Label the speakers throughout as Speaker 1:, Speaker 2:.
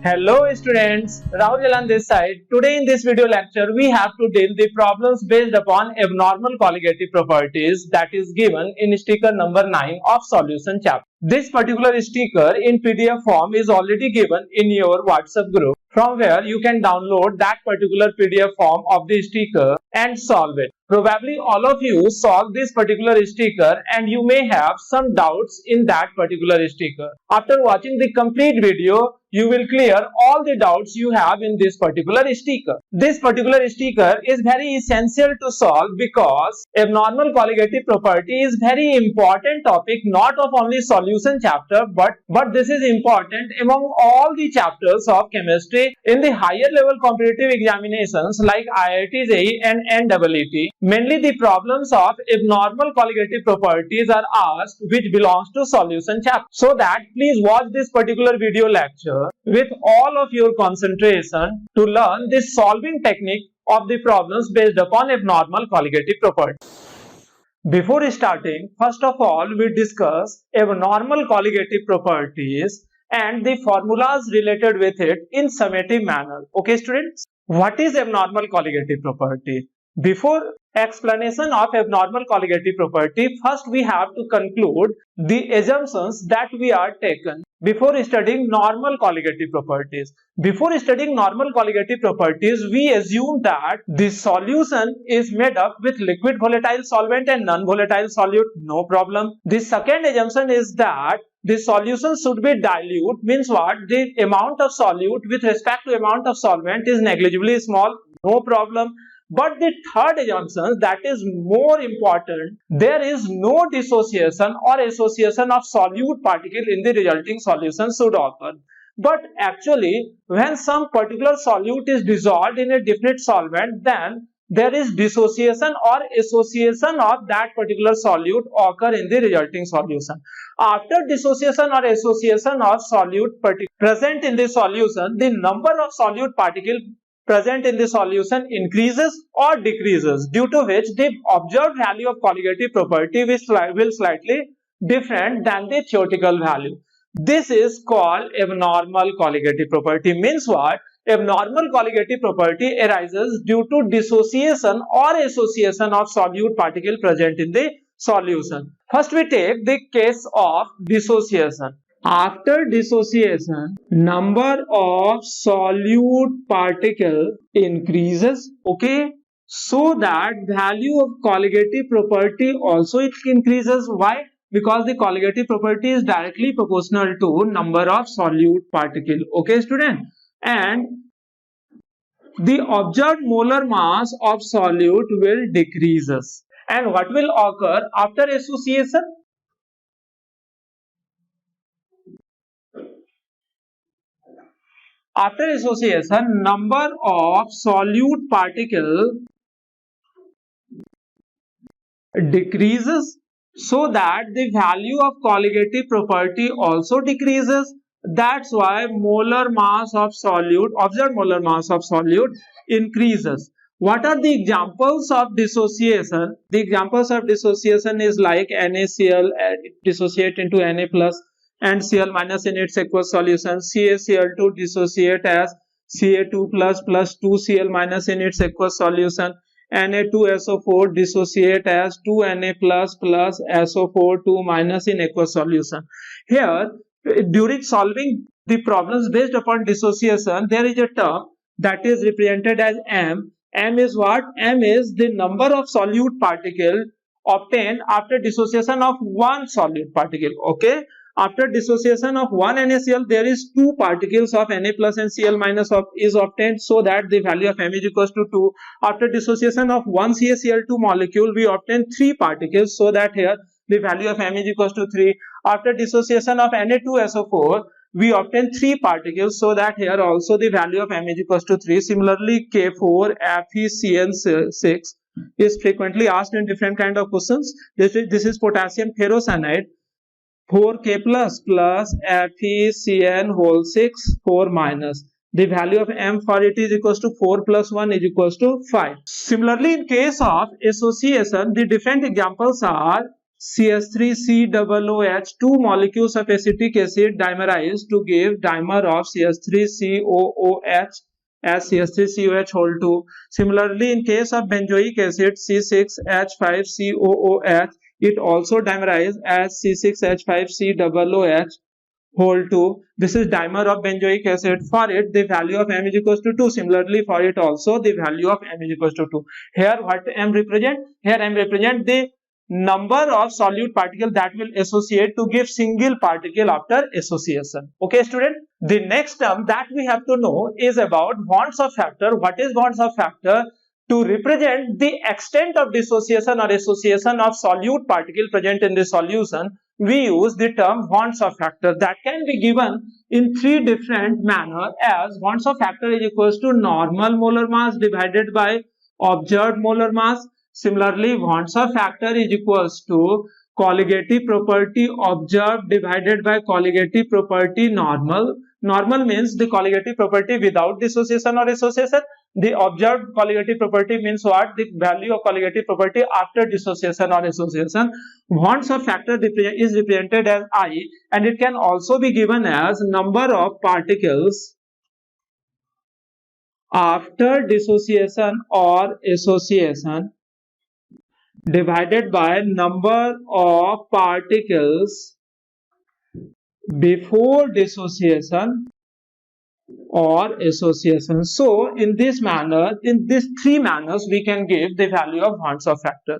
Speaker 1: Hello students, Rahul Jalan this side. Today in this video lecture we have to deal the problems based upon abnormal colligative properties that is given in sticker number 9 of solution chapter. This particular sticker in PDF form is already given in your WhatsApp group, from where you can download that particular PDF form of the sticker and solve it. Probably all of you solve this particular sticker and you may have some doubts in that particular sticker. After watching the complete video, you will clear all the doubts you have in this particular sticker. This particular sticker is very essential to solve because abnormal colligative property is very important topic not of only solution chapter but this is important among all the chapters of chemistry in the higher level competitive examinations like IIT, JEE and NEET. Mainly the problems of abnormal colligative properties are asked which belongs to solution chapter. So that please watch this particular video lecture with all of your concentration to learn this solving technique of the problems based upon abnormal colligative property. Before starting, first of all, we discuss abnormal colligative properties and the formulas related with it in summative manner. Okay, students? What is abnormal colligative property? Before explanation of abnormal colligative property, first we have to conclude the assumptions that we are taken before studying normal colligative properties. Before studying normal colligative properties, we assume that the solution is made up with liquid volatile solvent and non-volatile solute. No problem. The second assumption is that the solution should be dilute, means what? The amount of solute with respect to amount of solvent is negligibly small. No problem. But the third assumption that is more important, there is no dissociation or association of solute particle in the resulting solution should occur. But actually, when some particular solute is dissolved in a definite solvent, then there is dissociation or association of that particular solute occur in the resulting solution. After dissociation or association of solute present in the solution, the number of solute particles present in the solution increases or decreases, due to which the observed value of colligative property will slightly different than the theoretical value. This is called abnormal colligative property. Means what? Abnormal colligative property arises due to dissociation or association of solute particle present in the solution. First we take the case of dissociation. After dissociation, number of solute particle increases, okay, so that value of colligative property also it increases. Why? Because the colligative property is directly proportional to number of solute particle. Okay, student? And the observed molar mass of solute will decreases. And what will occur after association? After association, number of solute particle decreases, so that the value of colligative property also decreases. That's why molar mass of solute, observed molar mass of solute increases. What are the examples of dissociation? The examples of dissociation is like NaCl dissociate into Na plus and Cl minus in its aqueous solution. CaCl2 dissociate as Ca2 plus 2Cl minus in its aqueous solution. Na2SO4 dissociate as 2Na plus SO4 2 minus in aqueous solution. Here, during solving the problems based upon dissociation, there is a term that is represented as M. M is what? M is the number of solute particle obtained after dissociation of one solute particle. Okay. After dissociation of one NaCl, there is two particles of Na plus and Cl minus is obtained, so that the value of M is equals to 2. After dissociation of one CaCl2 molecule, we obtain 3 particles, so that here the value of M is equals to 3. After dissociation of Na2SO4, we obtain 3 particles, so that here also the value of M is equals to 3. Similarly, K4FeCN6 is frequently asked in different kind of questions. This is potassium ferrocyanide. 4K plus FeCN whole 6 4 minus. The value of M for it is equals to 4 plus 1 is equals to 5. Similarly, in case of association, the different examples are CH3COOH, two molecules of acetic acid dimerize to give dimer of CH3COOH as CH3COH whole 2. Similarly, in case of benzoic acid C6H5COOH, it also dimerizes as C6H5COOH whole 2. This is dimer of benzoic acid. For it, the value of M is equals to 2. Similarly, for it also, the value of M is equals to 2. Here, what M represent? Here, M represent the number of solute particle that will associate to give single particle after association. Okay, student? The next term that we have to know is about bonds of factor. What is bonds of factor? To represent the extent of dissociation or association of solute particle present in the solution, we use the term bonds of factor that can be given in three different manners, as bonds of factor is equals to normal molar mass divided by observed molar mass. Similarly, bonds of factor is equals to colligative property observed divided by colligative property normal. Normal means the colligative property without dissociation or association. The observed colligative property means what? The value of colligative property after dissociation or association. Bonds of factor is represented as I, and it can also be given as number of particles after dissociation or association divided by number of particles before dissociation or association. So in this manner, in these three manners, we can give the value of bonds of factor.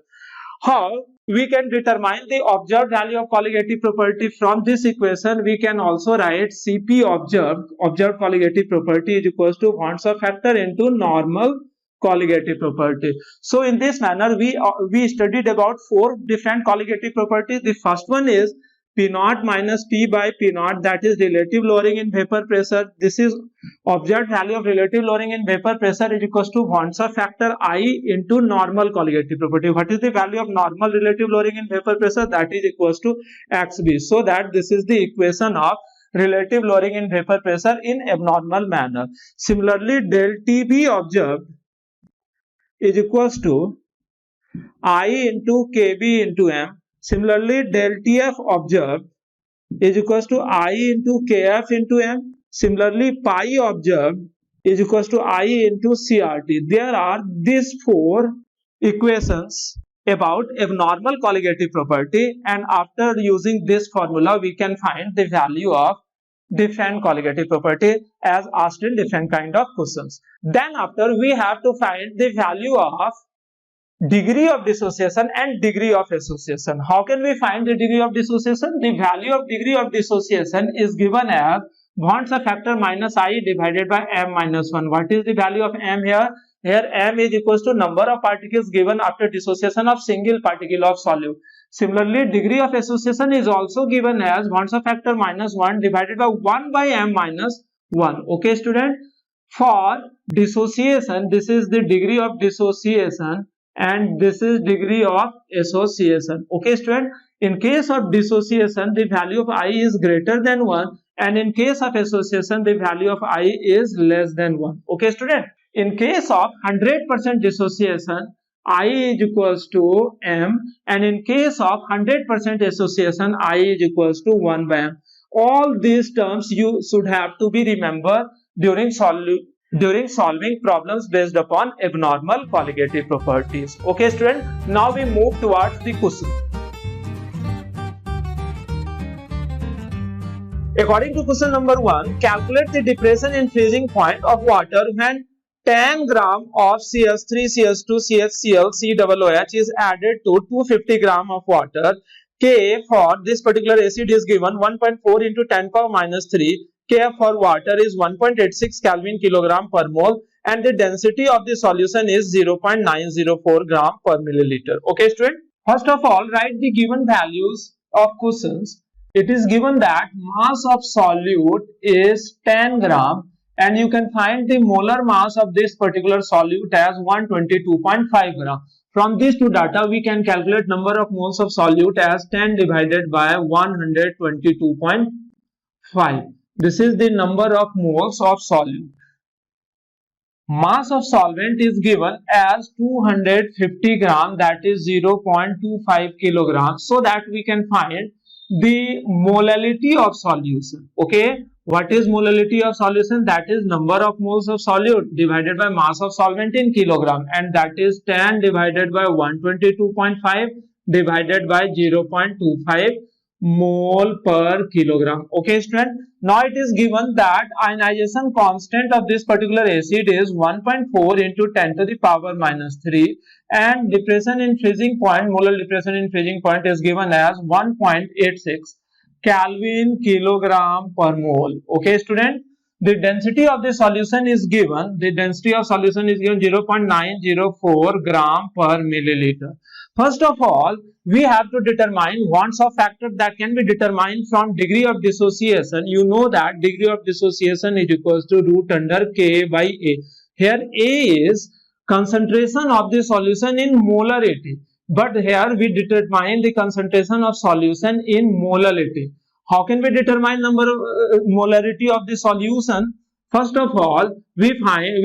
Speaker 1: How we can determine the observed value of colligative property? From this equation, we can also write Cp observed colligative property is equals to bonds of factor into normal colligative property. So in this manner, we studied about four different colligative properties. The first one is P0 minus P by P0, that is relative lowering in vapor pressure. This is observed value of relative lowering in vapor pressure is equals to bonds of factor I into normal colligative property. What is the value of normal relative lowering in vapor pressure? That is equals to XB. So that this is the equation of relative lowering in vapor pressure in abnormal manner. Similarly, del TB observed is equals to I into KB into M. Similarly, del TF observed is equals to I into KF into M. Similarly, pi observed is equals to I into CRT. There are these four equations about abnormal colligative property, and after using this formula, we can find the value of different colligative property as asked in different kind of questions. Then after, we have to find the value of degree of dissociation and degree of association. How can we find the degree of dissociation? The value of degree of dissociation is given as bonds of factor minus I divided by M minus 1. What is the value of M here? Here M is equals to number of particles given after dissociation of single particle of solute. Similarly, degree of association is also given as bonds of factor minus 1 divided by 1 by M minus 1. Okay, student? For dissociation, this is the degree of dissociation, and this is degree of association. Okay, student? In case of dissociation, the value of I is greater than 1, and in case of association, the value of I is less than 1. Okay, student? In case of 100% dissociation, I is equals to M, and in case of 100% association, I is equals to 1 by M. All these terms you should have to be remembered during solving problems based upon abnormal colligative properties. Okay, student? Now we move towards the question. According to question number 1, calculate the depression in freezing point of water when 10 gram of CH3, CH2, CHCl, COOH is added to 250 gram of water. K for this particular acid is given 1.4 into 10 power minus 3. K for water is 1.86 Kelvin kilogram per mole, and the density of the solution is 0.904 gram per milliliter. Okay, student? First of all, write the given values of questions. It is given that mass of solute is 10 gram, and you can find the molar mass of this particular solute as 122.5 gram. From these two data, we can calculate number of moles of solute as 10 divided by 122.5. This is the number of moles of solute. Mass of solvent is given as 250 gram, that is 0.25 kilograms, so that we can find the molality of solution. Okay, what is molality of solution? That is number of moles of solute divided by mass of solvent in kilogram, and that is 10 divided by 122.5 divided by 0.25 mole per kilogram. Okay, student. Now it is given that ionization constant of this particular acid is 1.4 into 10 to the power minus 3, and depression in freezing point, molar depression in freezing point is given as 1.86 Kelvin kilogram per mole. Okay, student. The density of the solution is given. The density of solution is given 0.904 gram per milliliter. First of all, we have to determine Wonsa factor that can be determined from degree of dissociation. You know that degree of dissociation is equals to root under K by A. Here A is concentration of the solution in molarity, but here we determine the concentration of solution in molality. How can we determine number of molarity of the solution? First of all, we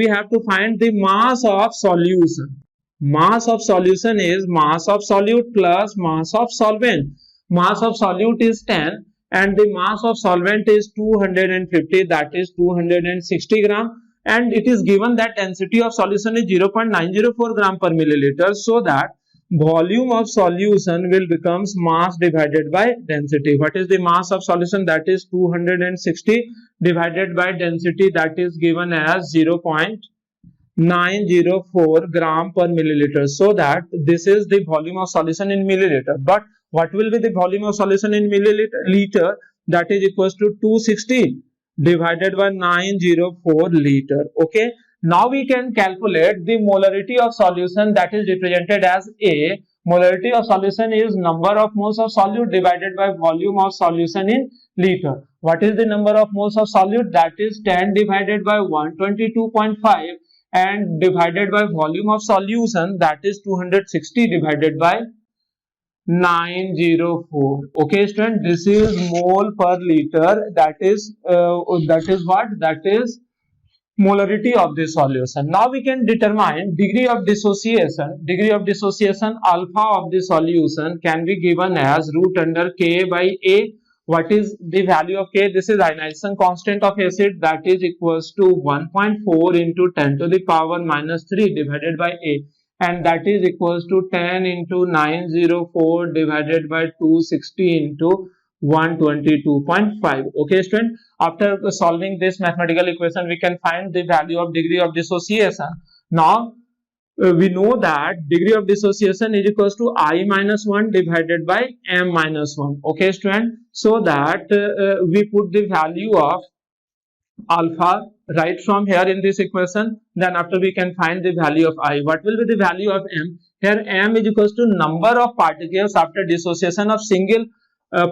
Speaker 1: have to find the mass of solution. Mass of solution is mass of solute plus mass of solvent. Mass of solute is 10 and the mass of solvent is 250, that is 260 gram, and it is given that density of solution is 0.904 gram per milliliter, so that volume of solution will becomes mass divided by density. What is the mass of solution? That is 260 divided by density, that is given as 0.904 gram per milliliter, so that this is the volume of solution in milliliter. But what will be the volume of solution in milliliter? That is equals to 260 divided by 904 liter. Okay, now we can calculate the molarity of solution, that is represented as A. Molarity of solution is number of moles of solute divided by volume of solution in liter. What is the number of moles of solute? That is 10 divided by 122.5 and divided by volume of solution, that is 260 divided by 904. Okay, student, this is mole per liter. That is what? That is molarity of the solution. Now we can determine degree of dissociation. Degree of dissociation alpha of the solution can be given as root under K by A. What is the value of K? This is ionization constant of acid, that is equals to 1.4 into 10 to the power minus 3 divided by A, and that is equals to 10 into 904 divided by 260 into 122.5. Okay, student. After solving this mathematical equation, we can find the value of degree of dissociation. Now we know that degree of dissociation is equals to I minus 1 divided by M minus 1. Okay, student. So that we put the value of alpha right from here in this equation. Then after we can find the value of I. What will be the value of M? Here M is equals to number of particles after dissociation of single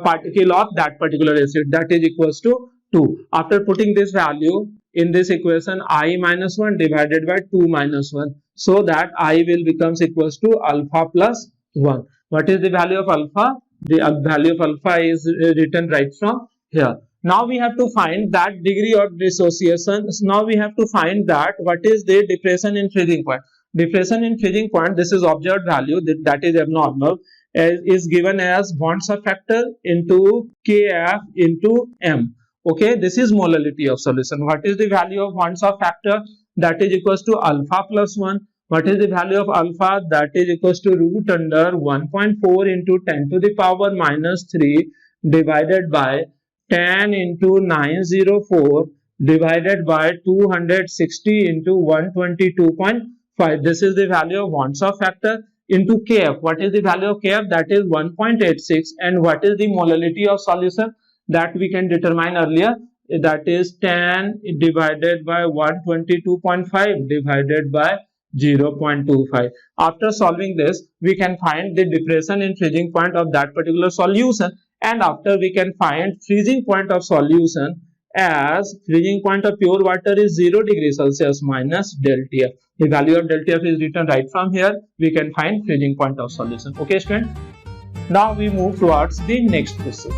Speaker 1: particle of that particular acid, that is equals to 2. After putting this value in this equation, I minus 1 divided by 2 minus 1, so that I will becomes equals to alpha plus 1. What is the value of alpha? The value of alpha is written right from here. Now we have to find that degree of dissociation. Now we have to find that what is the depression in freezing point. Depression in freezing point, this is observed value, that is abnormal, is given as Wonsa factor into Kf into M. Okay, this is molality of solution. What is the value of Wonsa factor? That is equals to alpha plus 1. What is the value of alpha? That is equals to root under 1.4 into 10 to the power minus 3 divided by 10 into 904 divided by 260 into 122.5. This is the value of Wonsa factor into Kf. What is the value of Kf? That is 1.86. And what is the molality of solution? That we can determine earlier. That is 10 divided by 122.5 divided by 0.25. After solving this, we can find the depression in freezing point of that particular solution, and after we can find freezing point of solution as freezing point of pure water is 0 degrees Celsius minus delta F. The value of delta F is written right from here. We can find freezing point of solution. Okay, student. Now we move towards the next question.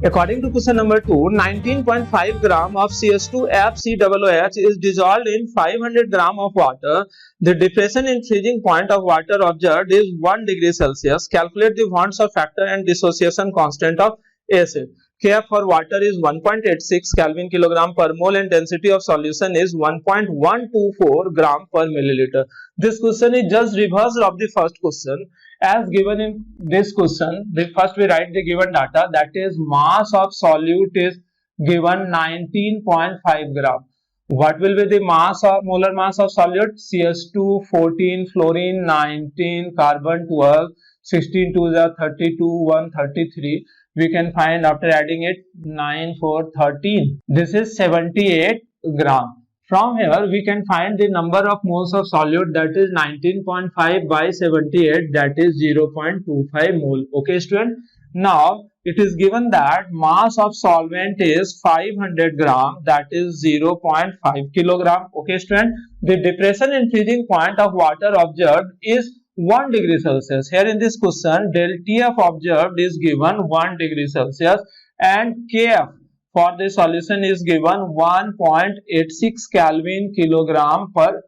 Speaker 1: According to question number 2, 19.5 gram of CS2FCOOH is dissolved in 500 gram of water. The depression in freezing point of water observed is 1 degree Celsius. Calculate the Wurtz factor and dissociation constant of acid. Kf for water is 1.86 Kelvin kilogram per mole and density of solution is 1.124 gram per milliliter. This question is just reverse of the first question. As given in this question, first we write the given data, that is mass of solute is given 19.5 gram. What will be the mass of molar mass of solute? CS2 14, fluorine 19, carbon 12, 16 2 is 32, 1 33. We can find after adding it 9 4 13. This is 78 gram. From here we can find the number of moles of solute, that is 19.5 by 78, that is 0.25 mole. Okay student. Now it is given that mass of solvent is 500 gram, that is 0.5 kilogram. Okay student. The depression in freezing point of water observed is 1 degree Celsius. Here in this question, del TF observed is given 1 degree Celsius and Kf for the solution is given 1.86 Kelvin kilogram per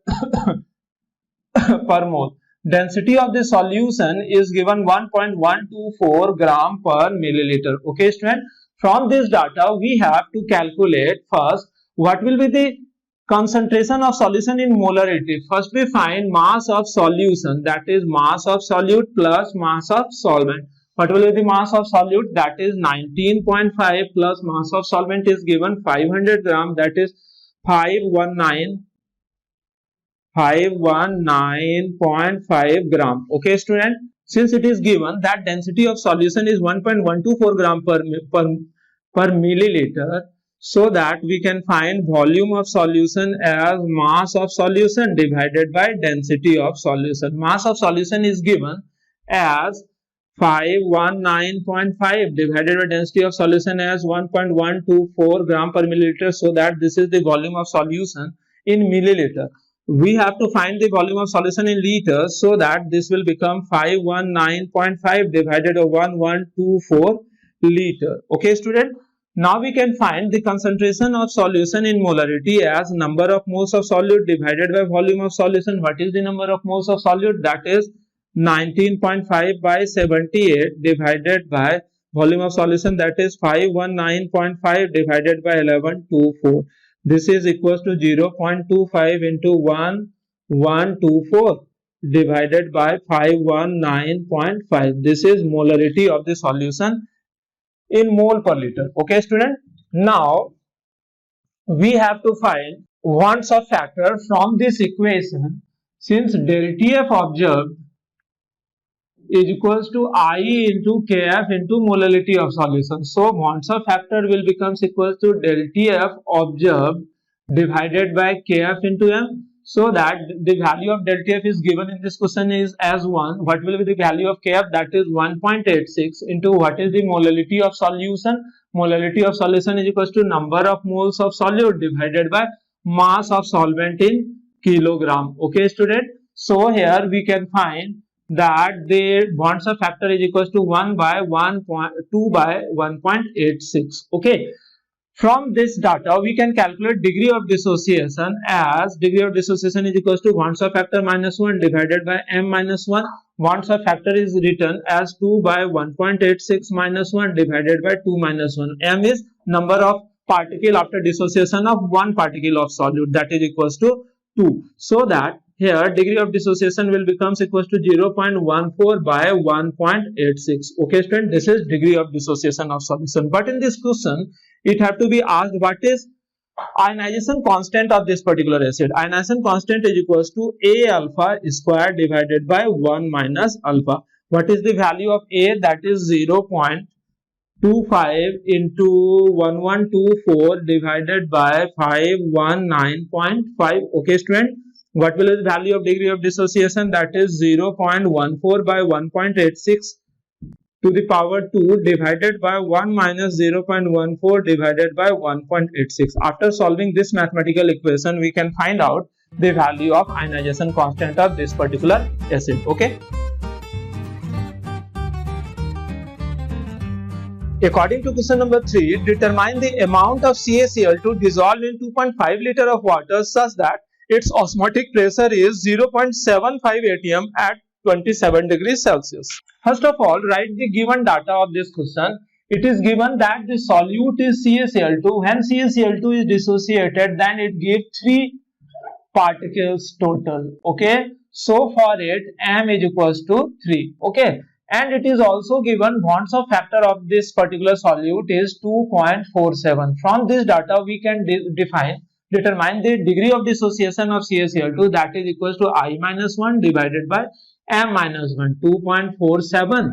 Speaker 1: per mole. Density of the solution is given 1.124 gram per milliliter. Okay student. From this data we have to calculate first what will be the concentration of solution in molarity. First we find mass of solution, that is mass of solute plus mass of solvent. What will be the mass of solute? That is 19.5 plus mass of solvent is given 500 gram, that is 519.5 gram. Okay student. Since it is given that density of solution is 1.124 gram per milliliter, so that we can find volume of solution as mass of solution divided by density of solution. Mass of solution is given as 519.5 divided by density of solution as 1.124 gram per milliliter, so that this is the volume of solution in milliliter. We have to find the volume of solution in liters, so that this will become 519.5 divided by 1124 liter. Okay student. Now we can find the concentration of solution in molarity as number of moles of solute divided by volume of solution. What is the number of moles of solute? That is 19.5 by 78 divided by volume of solution, that is 519.5 divided by 1124. This is equals to 0.25 into 1124 divided by 519.5. This is molarity of the solution in mole per liter. Okay student. Now we have to find Wurtz factor from this equation. Since del TF observed is equals to I into Kf into molality of solution, so Wurtz factor will becomes equals to del TF observed divided by Kf into M. So that the value of del TF is given in this question is as 1. What will be the value of Kf? That is 1.86 into what is the molality of solution? Molality of solution is equals to number of moles of solute divided by mass of solvent in kilogram. Okay student. So here we can find that the Wurtz factor is equals to 1 by 2 by 1.86. Okay. From this data, we can calculate degree of dissociation as degree of dissociation is equals to Wurtz factor minus 1 divided by m minus 1. Wurtz factor is written as 2 by 1.86 minus 1 divided by 2 minus 1. M is number of particle after dissociation of one particle of solute, that is equals to 2. So that here degree of dissociation will becomes equals to 0.14 by 1.86. Okay student, this is degree of dissociation of solution. But in this question, it have to be asked what is ionization constant of this particular acid. Ionization constant is equals to A alpha square divided by 1 minus alpha. What is the value of A? That is 0.25 into 1124 divided by 519.5. Okay student. What will be the value of degree of dissociation? That is 0.14 by 1.86 to the power 2 divided by 1 minus 0.14 divided by 1.86. After solving this mathematical equation, we can find out the value of ionization constant of this particular acid. Okay. According to question number 3, determine the amount of CaCl2 dissolved in 2.5 liter of water such that its osmotic pressure is 0.75 atm at 27 degrees Celsius. First of all, write the given data of this question. It is given that the solute is CaCl2. When CaCl2 is dissociated, then it gives 3 particles total. Okay, so for it m is equals to 3. Okay, and it is also given bonds of factor of this particular solute is 2.47. From this data we can determine the degree of dissociation of CaCl2, that is equals to I minus 1 divided by m minus 1. 2.47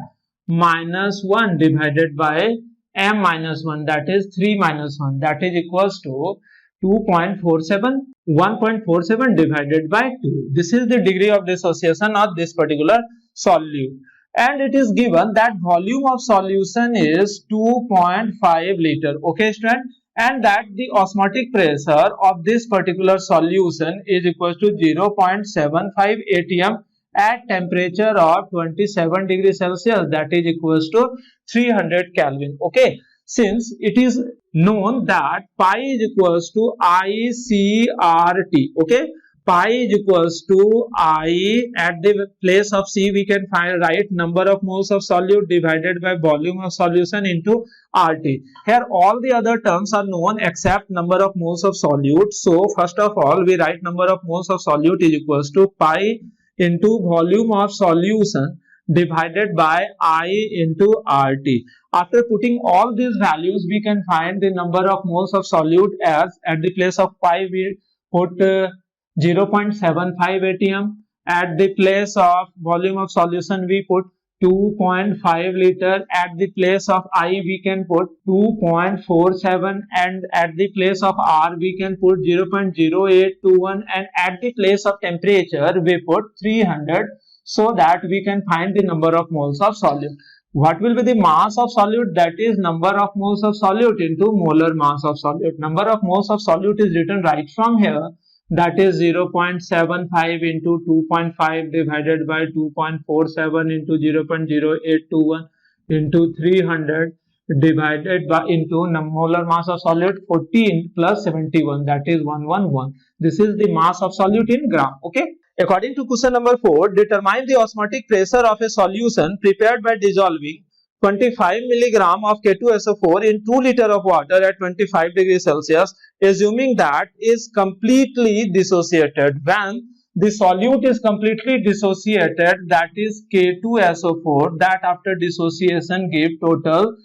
Speaker 1: minus 1 divided by m minus 1, that is 3 minus 1, that is equals to 2.47. 1.47 divided by 2. This is the degree of dissociation of this particular solute. And it is given that volume of solution is 2.5 liter. Okay, student? And that the osmotic pressure of this particular solution is equal to 0.75 atm at temperature of 27 degrees Celsius, that is equals to 300 Kelvin. Okay, since it is known that pi is equals to ICRT. Okay, pi is equals to I, at the place of C we can write number of moles of solute divided by volume of solution into RT. Here all the other terms are known except number of moles of solute. So first of all we write number of moles of solute is equals to pi into volume of solution divided by I into RT. After putting all these values, we can find the number of moles of solute as at the place of pi we put 0.75 atm. At the place of volume of solution we put 2.5 liter. At the place of I we can put 2.47, and at the place of R we can put 0.0821, and at the place of temperature we put 300, so that we can find the number of moles of solute. What will be the mass of solute? That is number of moles of solute into molar mass of solute. Number of moles of solute is written right from here. That is 0.75 into 2.5 divided by 2.47 into 0.0821 into 300 divided by into molar mass of solute 14 plus 71, that is 111. This is the mass of solute in gram. Okay. According to question number 4, determine the osmotic pressure of a solution prepared by dissolving 25 milligram of K2SO4 in 2 liter of water at 25 degrees Celsius, assuming that is completely dissociated. When the solute is completely dissociated, that is K2SO4, that after dissociation gave total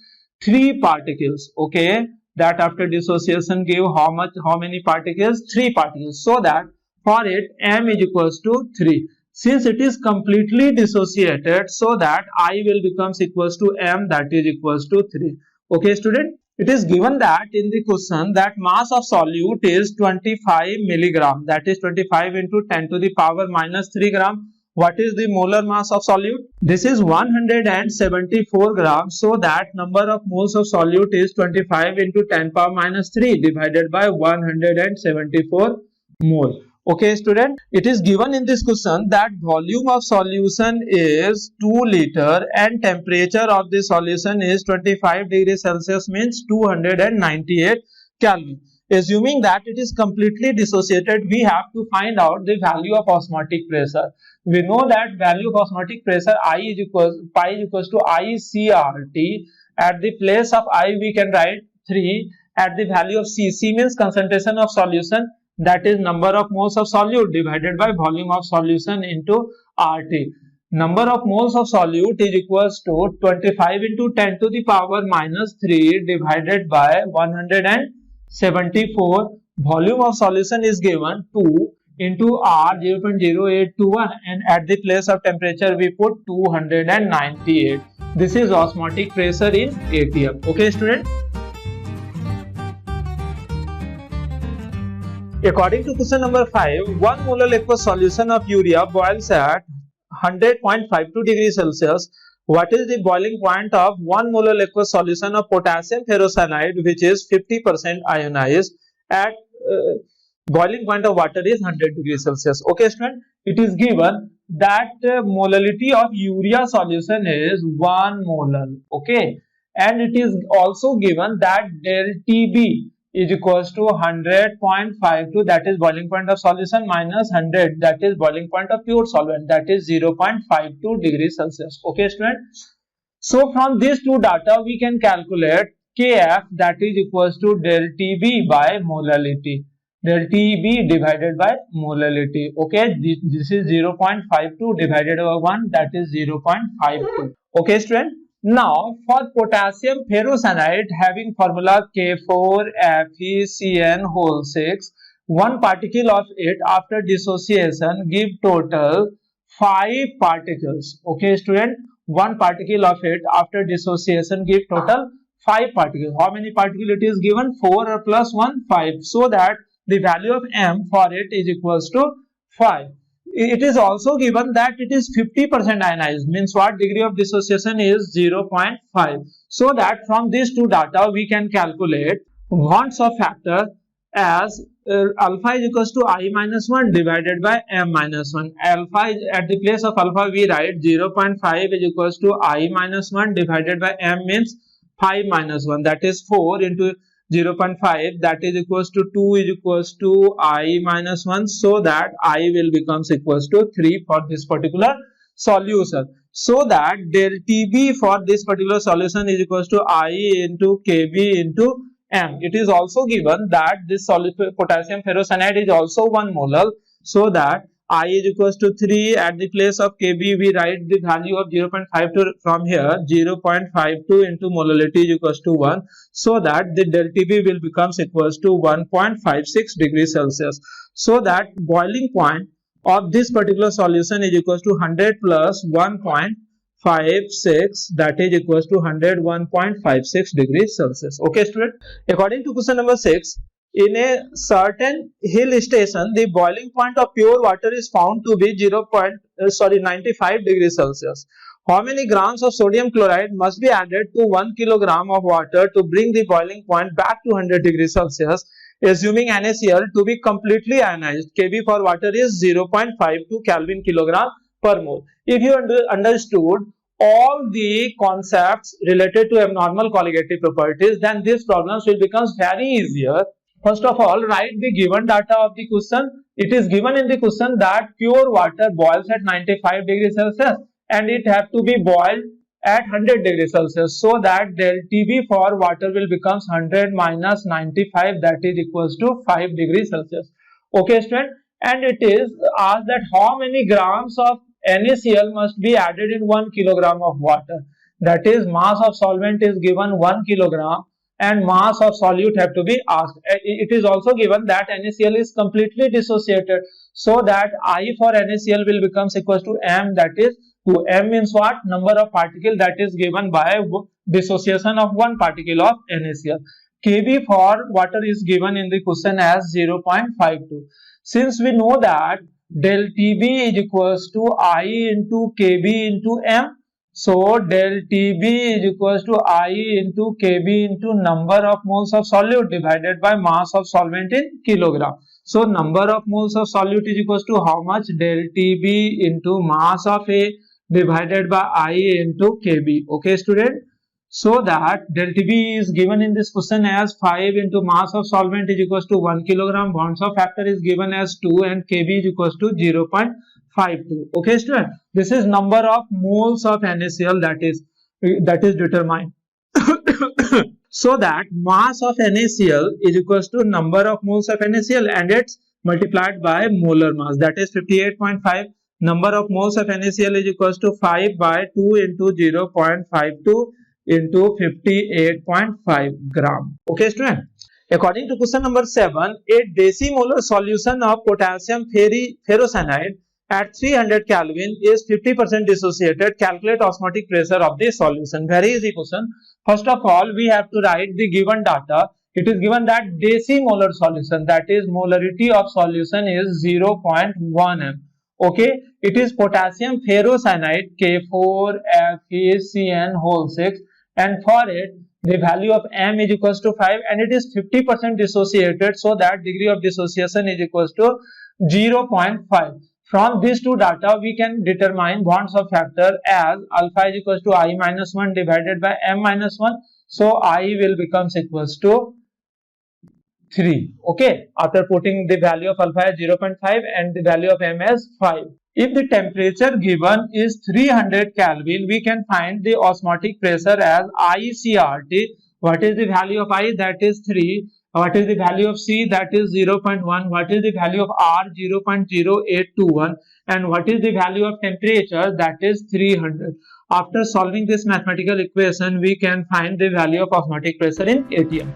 Speaker 1: 3 particles. Okay, that after dissociation gave how many particles? 3 particles. So that for it m is equals to 3. Since it is completely dissociated, so that I will becomes equals to m, that is equals to 3. Okay, student? It is given that in the question that mass of solute is 25 milligram, that is 25 into 10 to the power minus 3 gram. What is the molar mass of solute? This is 174 grams. So that number of moles of solute is 25 into 10 power minus 3 divided by 174 mole. Okay, student, it is given in this question that volume of solution is 2 liter and temperature of the solution is 25 degrees Celsius, means 298 Kelvin. Assuming that it is completely dissociated, we have to find out the value of osmotic pressure. We know that value of osmotic pressure pi is equals to ICRT. At the place of I we can write 3. At the value of C means concentration of solution, that is number of moles of solute divided by volume of solution into RT. Number of moles of solute is equals to 25 into 10 to the power minus 3 divided by 174. Volume of solution is given 2 into R 0.0821, and at the place of temperature we put 298. This is osmotic pressure in ATM. Okay, student? According to question number 5, 1 molar aqueous solution of urea boils at 100.52 degrees Celsius. What is the boiling point of 1 molar aqueous solution of potassium ferrocyanide, which is 50% ionized, at boiling point of water is 100 degrees Celsius. Okay, student, it is given that molality of urea solution is 1 molar. Okay, and it is also given that del TB is equals to 100.52, that is boiling point of solution, minus 100, that is boiling point of pure solvent, that is 0.52 degrees Celsius. Okay, student. So from these two data we can calculate Kf, that is equals to del TB by molality. Del TB divided by molality. Okay, this is 0.52 divided by 1, that is 0.52. Okay, student. Now, for potassium ferrocyanide having formula K4FeCN whole 6, one particle of it after dissociation give total 5 particles. Okay, student, one particle of it after dissociation give total 5 particles. How many particles it is given? 4 or plus 1, 5. So that the value of M for it is equals to 5. It is also given that it is 50% ionized, means what? Degree of dissociation is 0.5. So that from these two data we can calculate Wants-Off factor as alpha is equals to I minus 1 divided by M minus 1. Alpha is, at the place of alpha we write 0.5 is equals to I minus 1 divided by M, means 5 minus 1, that is 4 into 0.5, that is equals to 2 is equals to I minus 1, so that I will becomes equals to 3 for this particular solution. So that del TB for this particular solution is equals to I into Kb into M. It is also given that this potassium ferrocyanide is also 1 molar, so that I is equals to 3. At the place of Kb we write the value of 0.52 from here, 0.52 into molality is equals to 1, so that the del TB will becomes equals to 1.56 degrees Celsius. So that boiling point of this particular solution is equals to 100 plus 1.56, that is equals to 101.56 degrees Celsius. Okay, student. According to question number 6, in a certain hill station, the boiling point of pure water is found to be 95 degrees Celsius. How many grams of sodium chloride must be added to 1 kilogram of water to bring the boiling point back to 100 degrees Celsius, assuming NaCl to be completely ionized? Kb for water is 0.52 Kelvin kilogram per mole. If you understood all the concepts related to abnormal colligative properties, then these problems will become very easier. First of all, write the given data of the question. It is given in the question that pure water boils at 95 degrees Celsius and it have to be boiled at 100 degrees Celsius. So that del TB for water will becomes 100 minus 95, that is equals to 5 degrees Celsius. Okay, student. And it is asked that how many grams of NaCl must be added in 1 kilogram of water. That is, mass of solvent is given 1 kilogram and mass of solute have to be asked. It is also given that NaCl is completely dissociated, so that I for NaCl will becomes equals to M, that is 2. M means what? Number of particles that is given by dissociation of one particle of NaCl. Kb for water is given in the question as 0.52. Since we know that del TB is equals to I into Kb into M, so del TB is equals to I into Kb into number of moles of solute divided by mass of solvent in kilogram. So number of moles of solute is equals to how much? Del TB into mass of A divided by I into Kb. Okay, student. So that del TB is given in this question as 5 into mass of solvent is equals to 1 kilogram. Wants-Off factor is given as 2 and Kb is equals to 0.52. Okay, student. This is number of moles of NaCl that is determined. So that mass of NaCl is equals to number of moles of NaCl and it's multiplied by molar mass, that is 58.5. Number of moles of NaCl is equals to 5 by 2 into 0.52 into 58.5 gram. Okay, student. According to question number 7, a decimolar solution of potassium ferrocyanide at 300 Kelvin is 50% dissociated. Calculate osmotic pressure of the solution. Very easy question. First of all, we have to write the given data. It is given that decimolar solution, that is molarity of solution is 0.1 m. Okay, it is potassium ferrocyanide K4FeCN whole 6, and for it the value of M is equals to 5 and it is 50% dissociated, so that degree of dissociation is equals to 0.5. From these two data, we can determine bonds of factor as alpha is equals to I minus 1 divided by m minus 1. So I will becomes equals to 3. Okay, after putting the value of alpha as 0.5 and the value of m as 5. If the temperature given is 300 Kelvin, we can find the osmotic pressure as ICRT. What is the value of I? That is 3. What is the value of C? That is 0.1. What is the value of R? 0.0821. And what is the value of temperature? That is 300. After solving this mathematical equation, we can find the value of osmotic pressure in ATM.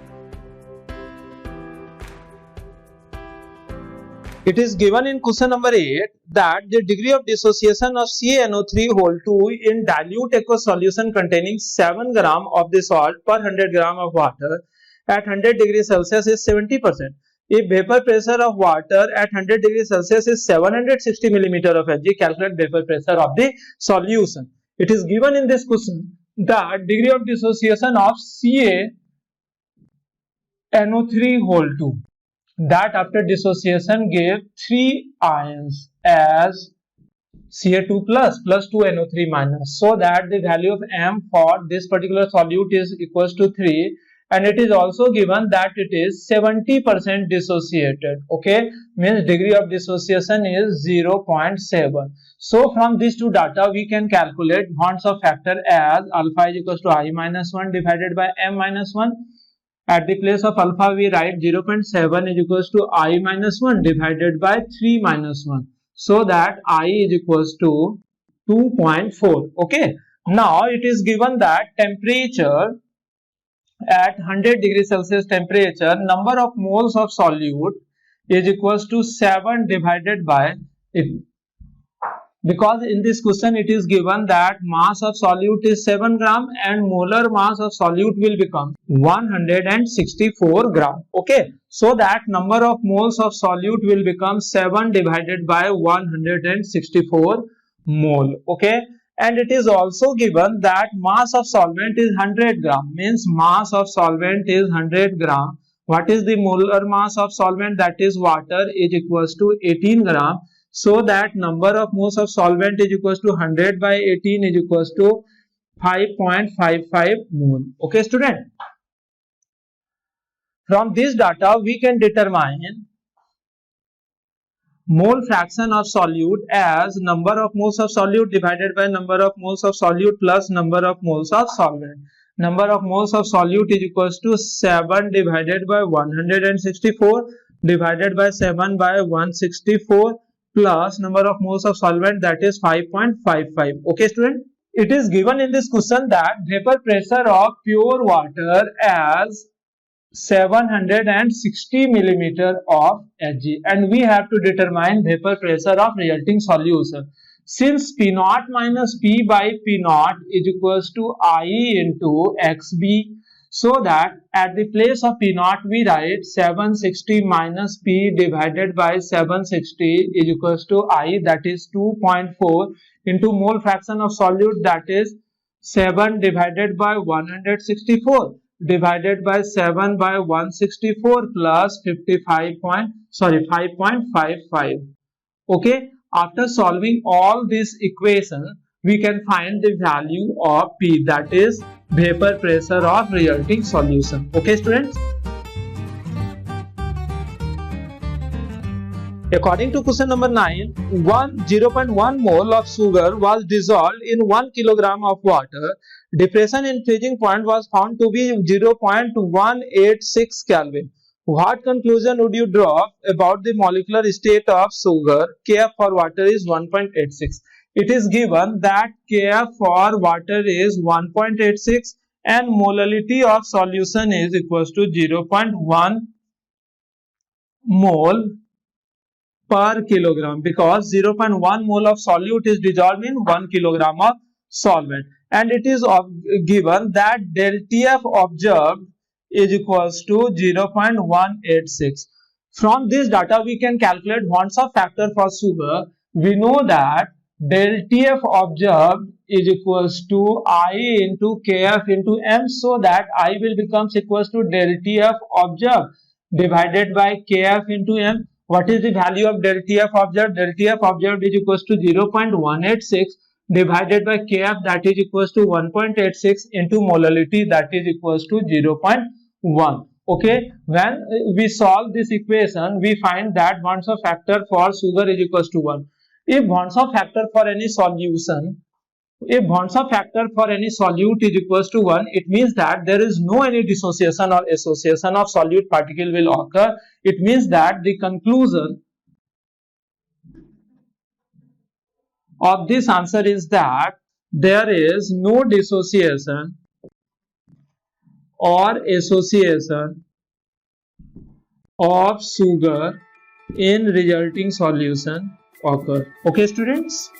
Speaker 1: It is given in question number 8 that the degree of dissociation of CaNO3 in dilute aqueous solution containing 7 gram of the salt per 100 gram of water at 100 degrees Celsius is 70%. If vapor pressure of water at 100 degrees Celsius is 760 millimeter of Hg, calculate vapor pressure of the solution. It is given in this question that degree of dissociation of CaNO3 that after dissociation gave 3 ions as Ca2 plus 2 NO3 minus, so that the value of M for this particular solute is equals to 3, and it is also given that it is 70% dissociated. Okay, means degree of dissociation is 0.7. So from these two data we can calculate bonds of factor as alpha is equals to I minus 1 divided by M minus 1. At the place of alpha, we write 0.7 is equals to I minus 1 divided by 3 minus 1. So that I is equals to 2.4. Okay. Now it is given that temperature at 100 degrees Celsius temperature, number of moles of solute is equals to 7 divided by it. Because in this question it is given that mass of solute is 7 gram and molar mass of solute will become 164 gram. Okay, so that number of moles of solute will become 7 divided by 164 mole. Okay, and it is also given that mass of solvent is 100 gram, means mass of solvent is 100 gram. What is the molar mass of solvent? That is water is equals to 18 gram. So that number of moles of solvent is equals to 100 by 18 is equals to 5.55 mole. Okay, student. From this data, we can determine mole fraction of solute as number of moles of solute divided by number of moles of solute plus number of moles of solvent. Number of moles of solute is equals to 7 divided by 164 divided by 7 by 164 plus number of moles of solvent, that is 5.55. Okay, student. It is given in this question that vapor pressure of pure water as 760 millimeter of Hg, and we have to determine vapor pressure of resulting solution. Since P naught minus P by P naught is equals to I into XB, so that at the place of P naught we write 760 minus P divided by 760 is equals to I, that is 2.4 into mole fraction of solute, that is 7 divided by 164 divided by 7 by 164 plus 5.55. Okay, after solving all this equation we can find the value of P, that is vapor pressure of resulting solution. Okay, students. According to question number 9, 0.1 mole of sugar was dissolved in 1 kilogram of water. Depression in freezing point was found to be 0.186 Kelvin. What conclusion would you draw about the molecular state of sugar? Kf for water is 1.86. It is given that Kf for water is 1.86 and molality of solution is equals to 0.1 mole per kilogram, because 0.1 mole of solute is dissolved in 1 kilogram of solvent, and it is given that del Tf observed is equals to 0.186. From this data we can calculate bonds of factor for sugar. We know that del Tf observed is equals to I into Kf into M, so that I will becomes equals to del Tf observed divided by Kf into M. What is the value of del TF observed? Del TF observed is equals to 0.186 divided by Kf, that is equals to 1.86 into molality, that is equals to 0.1. Okay, when we solve this equation, we find that Bond's-of factor for sugar is equals to 1. If Bond's-of factor for any solution, if Bond's-of factor for any solute is equals to 1, it means that there is no any dissociation or association of solute particle will occur. It means that the conclusion of this answer is that there is no dissociation or association of sugar in resulting solution occur. Okay, students?